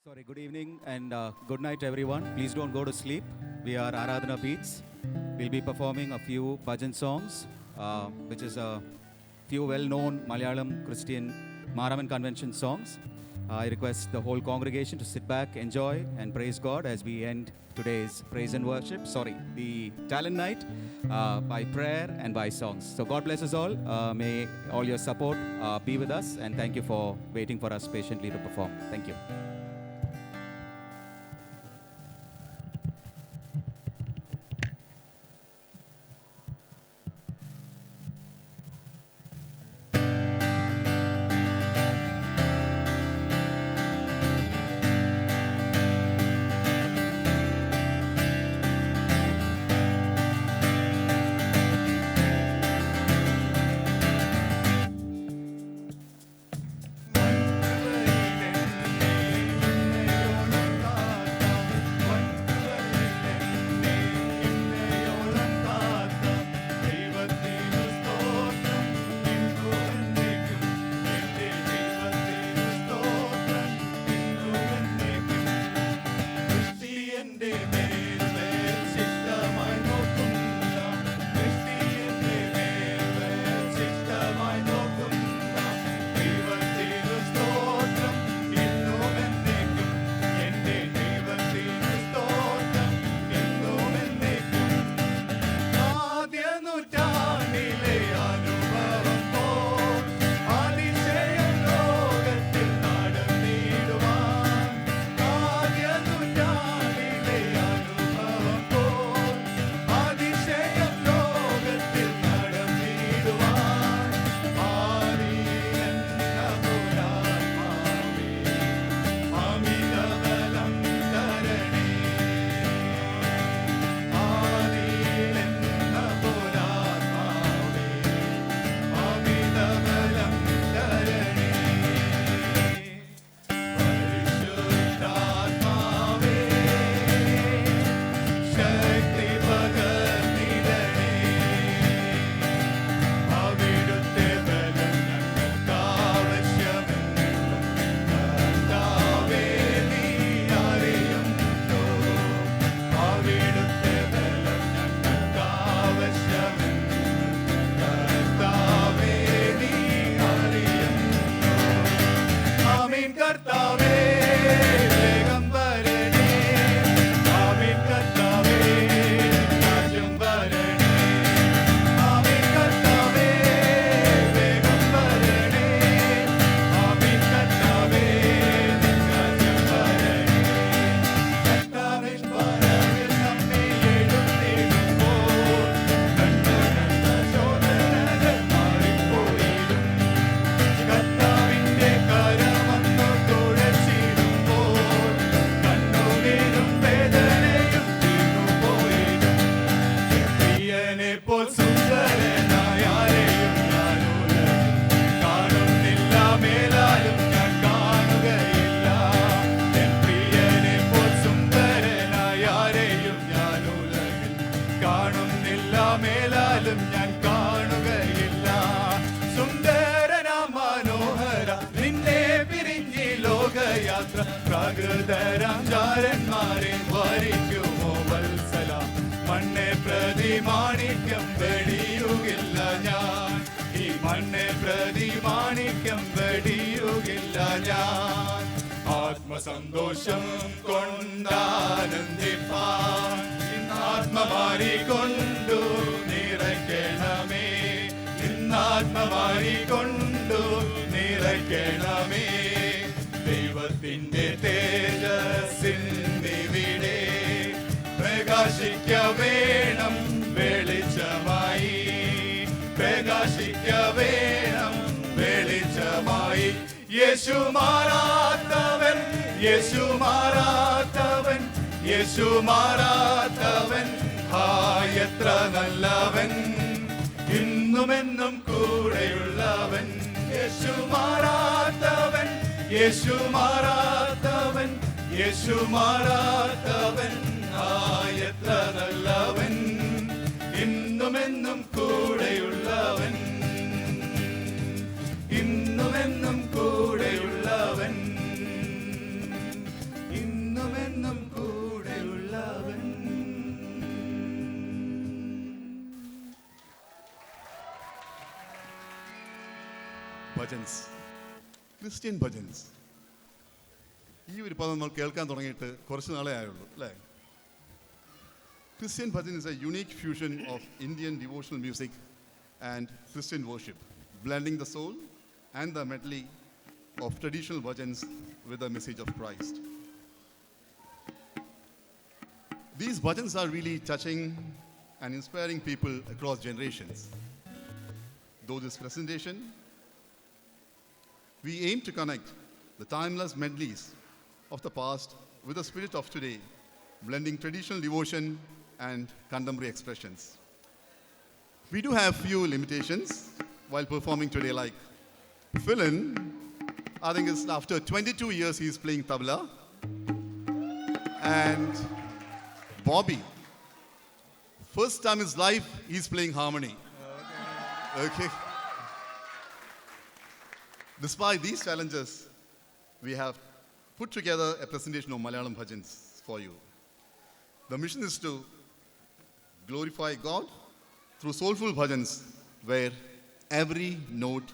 Sorry, good evening and good night, everyone. Please don't go to sleep. We are Aradhana Beats. We'll be performing a few bhajan songs, which is a few well-known Malayalam Christian Maraman Convention songs. I request the whole congregation to sit back, enjoy, and praise God as we end today's praise and worship. The talent night by prayer and by songs. So God bless us all. May all your support be with us, and thank you for waiting for us patiently to perform. Thank you. ആത്മസന്തോഷം കൊണ്ടാനന്ദിപ്പാൻ ആത്മമാരി കൊണ്ടു നിറയ്ക്കണമേ, ഇന്നാത്മമാരി കൊണ്ടു നിറയ്ക്കണമേ. ദൈവത്തിന്റെ തേജസ്സിൽ നിവിടെ പ്രകാശിക്ക വേണം വെളിച്ചമായി, പ്രകാശിക്ക വേണം വെളിച്ചമായി. യേശു മാറാത്തവൻ, യേശു മാറാത്തവൻ, യേശു മാറാത്തവൻ, എത്ര നല്ലവൻ, ഇന്നുമെന്നും കൂടെയുള്ളവൻ. യേശു മാറാത്തവൻ, യേശു മാറാത്തവൻ, യേശു മാറാത്തവൻ, എത്ര നല്ലവൻ, ഇന്നുമെന്നും കൂടെയുള്ളവൻ, ഇന്നുമെന്നും കൂടെയുള്ളവൻ. ഇന്നുമെന്നും കൂടെയുള്ളവൻ. ഭജൻസ്, ക്രിസ്ത്യൻ ഭജൻസ്. ഈ ഒരു പദം നമ്മൾ കേൾക്കാൻ തുടങ്ങിയിട്ട് കുറച്ച് നാളേ ആയുള്ളൂ അല്ലേ? Christian bhajan is a unique fusion of Indian devotional music and Christian worship, blending the soul and the medley of traditional bhajans with the message of Christ. These bhajans are really touching and inspiring people across generations. Though this presentation, we aim to connect the timeless medleys of the past with the spirit of today, blending traditional devotion and contemporary expressions. We do have few limitations while performing today, like Philin, I think it's after 22 years he's playing tabla, and Bobby, first time in his life he's playing harmony. Okay. Despite these challenges, we have put together a presentation of Malayalam bhajans for you. The mission is to glorify God through soulful bhajans where every note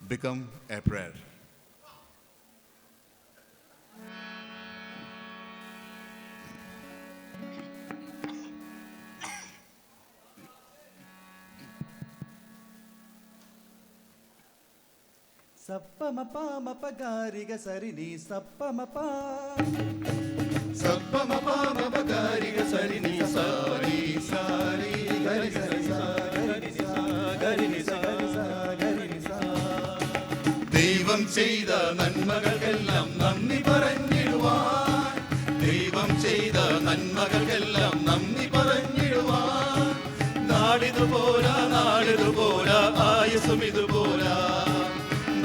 become a prayer. Sappamapa mapagariga sarini sappamapa Sappamapa mapagariga sarini sari sari gari sari gari gari sa ദൈവം ചെയ്ത നന്മകൾക്കെല്ലാം നന്ദി പറഞ്ഞിടുവാൻ, ദൈവം ചെയ്ത നന്മകൾക്കെല്ലാം നന്ദി പറഞ്ഞിടുവാൻ. നാടിതു പോരാ നാടിതു പോരാ ആയുസ്സും ഇതു പോരാ,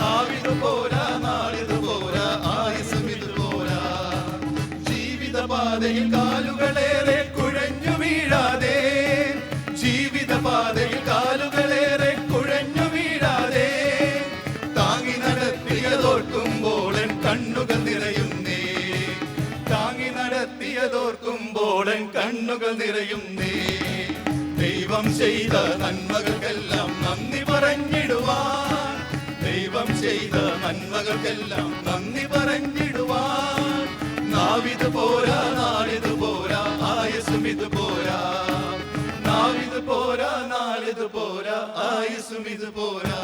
നാവിതു പോരാ നാടിതു പോരാ ആയുസ്സും ഇതു പോരാ. ജീവിതപാതയിൽ കാലുകളേറെ കുഴഞ്ഞു വീഴാതെ, ജീവിതപാതയിൽ കാലുകളേറെ കുഴഞ്ഞു വീഴാതെ, താങ്ങി നടത്തിയതോർക്കുമ്പോൾ എൻ കണ്ണുകൾ നിറയുന്നേ, താങ്ങി നടത്തിയതോർക്കുമ്പോൾ എൻ കണ്ണുകൾ നിറയുന്നേ. ദൈവം ചെയ്ത നന്മകൾക്കെല്ലാം നന്ദി പറഞ്ഞിടുവാൻ, ദൈവം ചെയ്ത നന്മകൾക്കെല്ലാം നന്ദി പറഞ്ഞിടുവാൻ. നാവിത് പോരാ നാളിത് പോരാ ആയുസ്സും ഇത് പോരാ, നാവിത് പോരാ നാളിത് പോരാ ആയുസ്സും ഇത് പോരാ.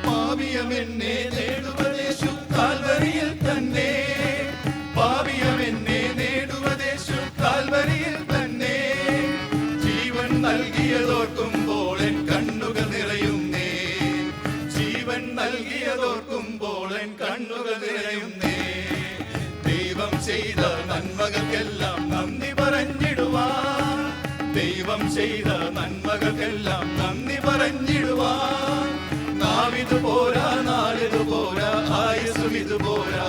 പാപിയമെന്നെ നേടുവതേശു കാൽവരിയിൽ തന്നെ, പാപിയമെന്നെ നേടുവതേശു കാൽവരിയിൽ തന്നെ. ജീവൻ നൽകിയതോർക്കുമ്പോൾ എൻ കണ്ണുകൾ നിറയുന്നേ, ജീവൻ നൽകിയതോർക്കുമ്പോൾ എൻ കണ്ണുകൾ നിറയുന്നേ. ദൈവം ചെയ്ത നന്മകൾക്കെല്ലാം നന്ദി പറഞ്ഞിടുവാൻ, ദൈവം ചെയ്ത നന്മകൾക്കെല്ലാം നന്ദി പറഞ്ഞിടുവാൻ. നാവിത് പോരാ നാളിത് പോരാ ആയുസ്സും ഇത് പോരാ,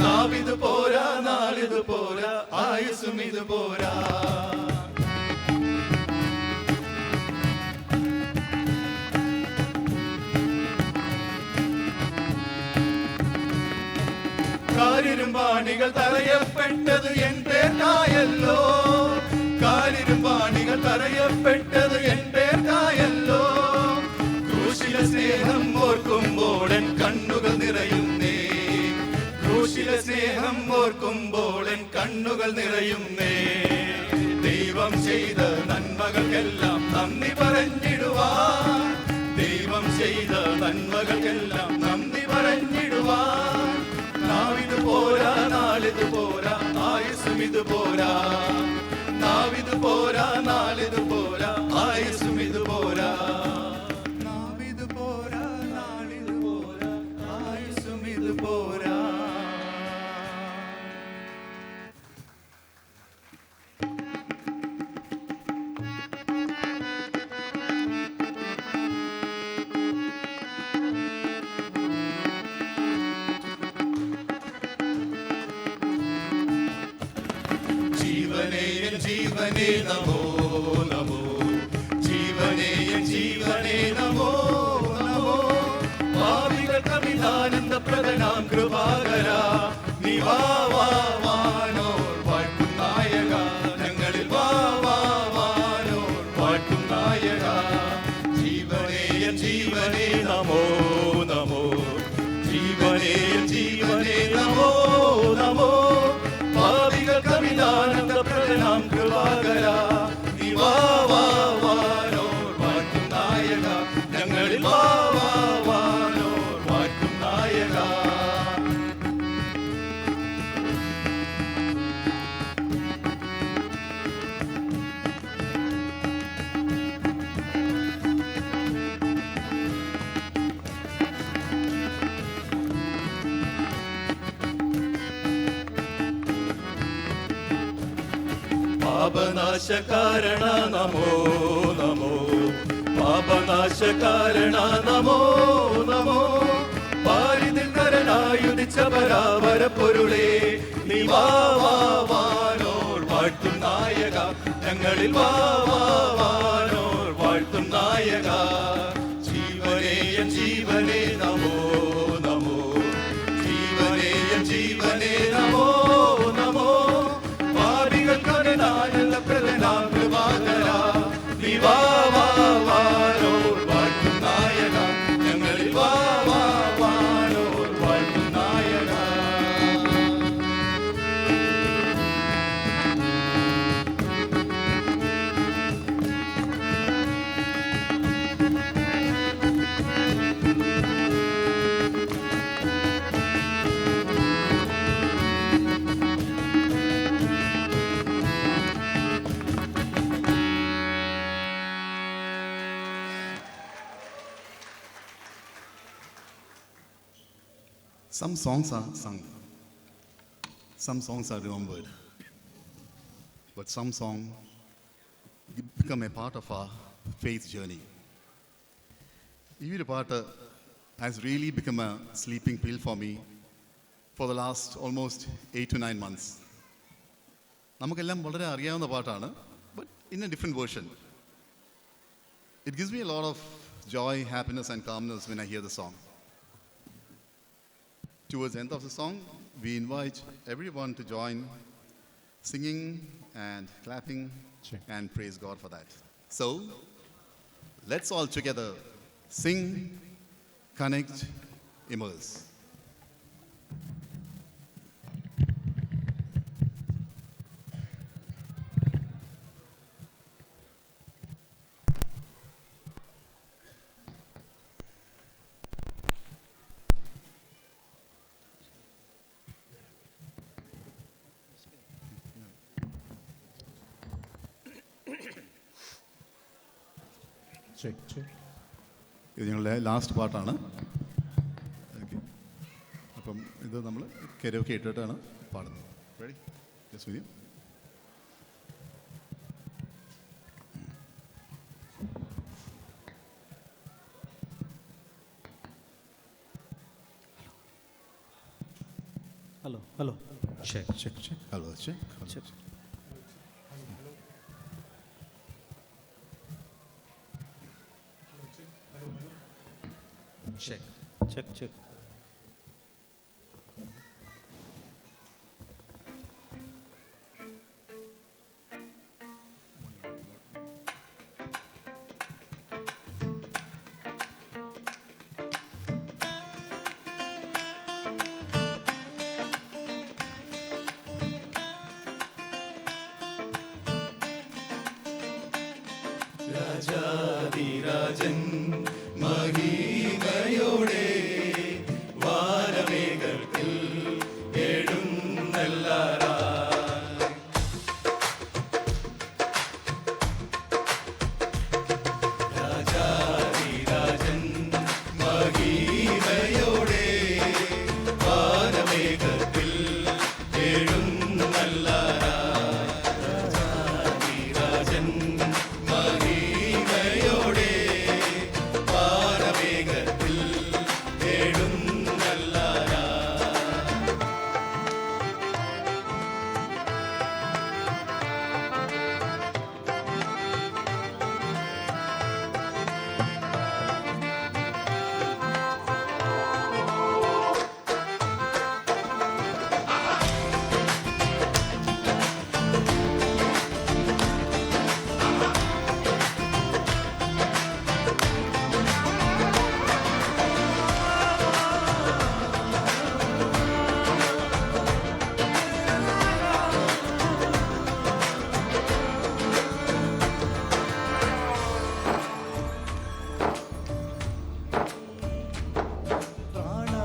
നാവിത് പോരാ നാളിത് പോരാ ആയുസ്സും ഇത് പോരാ. കാലിരുമ്പാണികൾ തറയപ്പെട്ടത് എൻ പേർക്കായല്ലോ, കാലിരുമ്പാണികൾ തറയപ്പെട്ടത് എൻ പേർക്കായല്ലോ. ക്രൂശിലെ സ്നേഹം ഓർക്കുമ്പോൾ എൻ കണ്ണുകൾ നിറയുന്നേ, ക്രൂശിലെ സ്നേഹം ഓർക്കുമ്പോൾ എൻ കണ്ണുകൾ നിറയുന്നേ. ദൈവം ചെയ്ത നന്മകൾക്കെല്ലാം നന്ദി പറഞ്ഞിടുവാൻ, ദൈവം ചെയ്ത നന്മകൾക്കെല്ലാം നന്ദി പറഞ്ഞിടുവാൻ. നാവിത് പോരാ നാളിത് പോരാ ആയുസ്സും ഇത് പോരാ, നാവിത് പോരാ നാളിത് പോരാ ആയുസ്സും ഇത് പോരാ, നാവിത് പോരാ നാളിത് പോരാ ആയുസ്സും ഇത് പോരാ. ജീവനേ നമോ നമോ, പാപനാശകാരണ നമോ നമോ, പാപനാശകാരണ നമോ നമോ, പാരിതിൽക്കരനായുദിച്ച പരാവര പൊരുളേ, നീ വാ വാ വാനോർ വാഴ്ത്തും നായക, ഞങ്ങളിൽ വാ വാ വാനോർ വാഴ്ത്തും നായക. ജീവനേ എൻ ജീവനേ നമോ നമോ, ജീവനേ എൻ ജീവനേ നമോ നമോ, പാപികൾക്കൊരനായുള്ള പ്രധാന കൃപാകര, നീ വാ വാ വാനോർ വാഴ്ത്തും നായക, ഞങ്ങളിൽ വാ വാ വാനോർ വാഴ്ത്തും നായക. Some songs are sung, some songs are remembered, but some songs become a part of our faith journey. ഈ ഒരു പാട്ട് has really become a sleeping pill for me for the last almost 8 to 9 months. നമുക്കെല്ലാം വളരെ അറിയാവുന്ന പാട്ടാണ്, but in a different version. It gives me a lot of joy, happiness and calmness when I hear the song. Towards the end of the song, we invite everyone to join singing and clapping and praise God for that. So, let's all together sing, connect, immerse. ഇത് ഞങ്ങളുടെ last പാട്ടാണ്. Okay, അപ്പം ഇത് നമ്മൾ karaoke ഇട്ടിട്ടാണ് പാടുന്നത്. Ready? Just with you. Hello hello check check check. Hello check. Check. Check. Check check. രാജാധിരാജൻ മഹിമയോടെ വാനമേഘത്തിൽ എഴുന്നള്ളാറായി. രാജാധിരാജൻ മഹിമയോടെ വാനമേഘത്തിൽ എഴുന്നള്ളാറായി. രാജാധിരാജൻ മഹിമയോടെ വാനമേഘത്തിൽ എഴുന്നള്ളാറായി.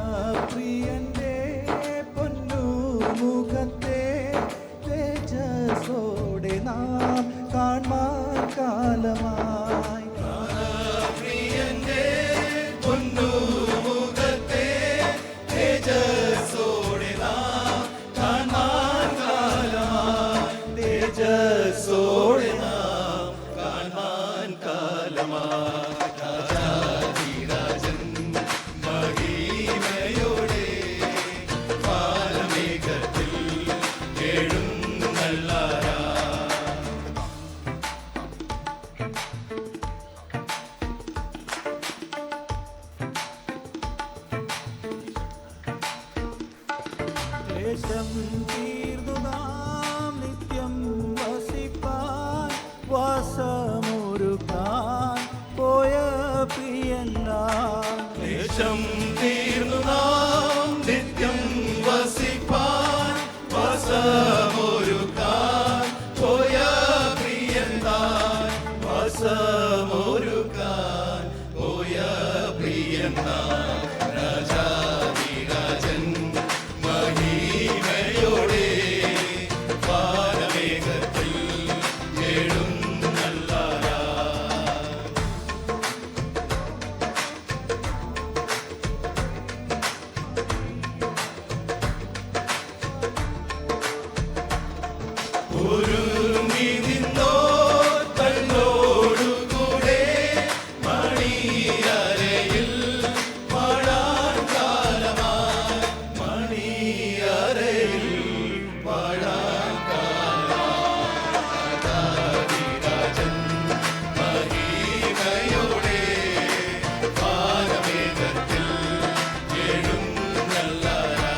പ്രാണപ്രിയന്റെ പൊന്നു മുഖത്തെ തേജസ്സോടെ നാം കാൺമാൻ കാലമായി. പ്രിയന്റെ പൊന്നുമുഖത്തെ തേജസ്സോടെ നാം കാണാൻ കാലമായി. തേജസ്സോ രാജാധിരാജൻ മഹിമയോടെ വാനമേഘത്തിൽ എഴുന്നള്ളാരാ. ക്ലേശം തീർന്നു നാം നിത്യം വസിപ്പാൻ വാസമൊരുക്കാൻ പോയ പ്രിയനാം. ക്ലേശം തീർന്നു നാം നിത്യം വസിപ്പാൻ വാസമൊരുക്കാൻ പോയ പ്രിയന്താൻ വാസമൊരുക്കാൻ പോയ പ്രിയന്താൻ രാജാധിരാജൻ മഹിമയോടെ വാനമേഘത്തിൽ എഴുന്നള്ളാരാ. ഒരുങ്ങി നിന്നോ തന്നോടുകൂടെ മണിയറയിൽ പാടാൻ കാലമായി മണിയറയിൽ പാടാൻ കാലമാരാജൻ മഹിമയോടെ വാനമേഘത്തിൽ എഴുന്നള്ളാരാ.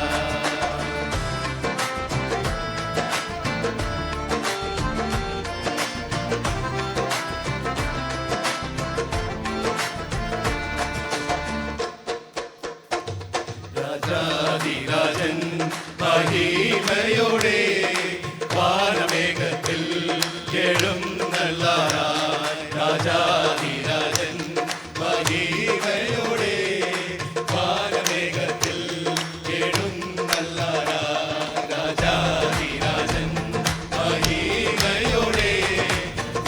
രാജാധിരാജൻ മഹിമയോടെ വാനമേഘത്തിൽ എഴുന്നള്ളാരായി. രാജാധിരാജൻ മഹിമയോടെ വാനമേഘത്തിൽ എഴുന്നള്ളാരായി. രാജാധിരാജൻ മഹിമയോടെ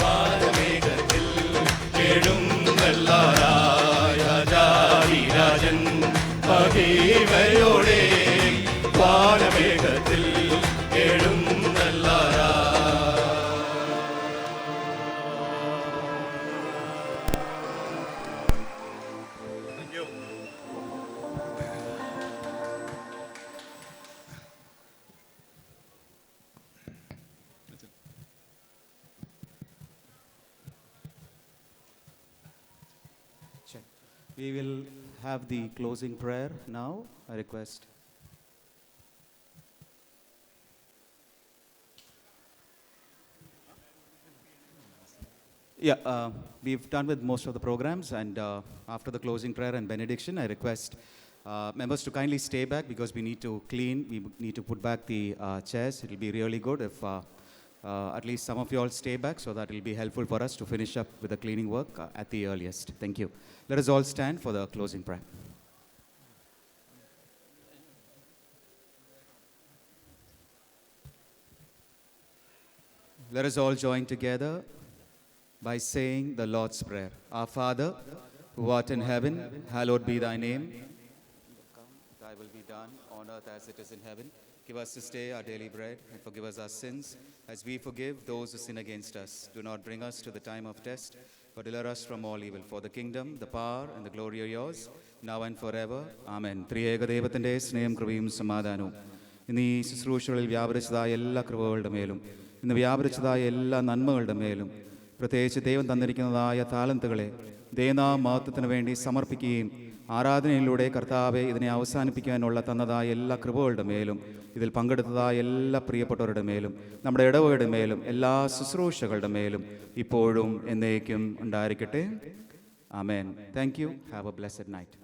വാനമേഘത്തിൽ എഴുന്നള്ളാരായി. രാജാധിരാജൻ മഹിമയോടെ വാനമേഘത്തിൽ എഴുന്നള്ളാരാ. Check. We will have the closing prayer now. I request. Yeah, we've done with most of the programs, and after the closing prayer and benediction, I request members to kindly stay back because we need to clean, we need to put back the chairs. It will be really good if at least some of you all stay back, so that it will be helpful for us to finish up with the cleaning work at the earliest. Thank you. Let us all stand for the closing prayer. Let us all join together by saying the Lord's Prayer. Our Father, who art in heaven, hallowed be thy name. Thy will be done on earth as it is in heaven. Give us this day our daily bread, and forgive us our sins, as we forgive those who sin against us. Do not bring us to the time of test, but deliver us from all evil. For the kingdom, the power, and the glory are yours, now and forever. Amen. ത്രിയേക ദൈവത്തിൻ്റെ സ്നേഹം കൃപയും സമാധാനവും ഇന്ന് ഈ ശുശ്രൂഷകളിൽ വ്യാപരിച്ചതായ എല്ലാ കൃപകളുടെ മേലും ഇന്ന് വ്യാപരിച്ചതായ എല്ലാ നന്മകളുടെ മേലും പ്രത്യേകിച്ച് ദൈവം തന്നിരിക്കുന്നതായ താലന്തുകളെ ദൈവനാമത്തിന് വേണ്ടി സമർപ്പിക്കുകയും ആരാധനയിലൂടെ കർത്താവെ ഇതിനെ അവസാനിപ്പിക്കാനുള്ള തന്നതായ എല്ലാ കൃപകളുടെ മേലും ഇതിൽ പങ്കെടുത്തതായ എല്ലാ പ്രിയപ്പെട്ടവരുടെ മേലും നമ്മുടെ ഇടവകയുടെ മേലും എല്ലാ ശുശ്രൂഷകളുടെ മേലും ഇപ്പോഴും എന്നേക്കും ഉണ്ടായിരിക്കട്ടെ. ആമേൻ. Thank you. Have a blessed night.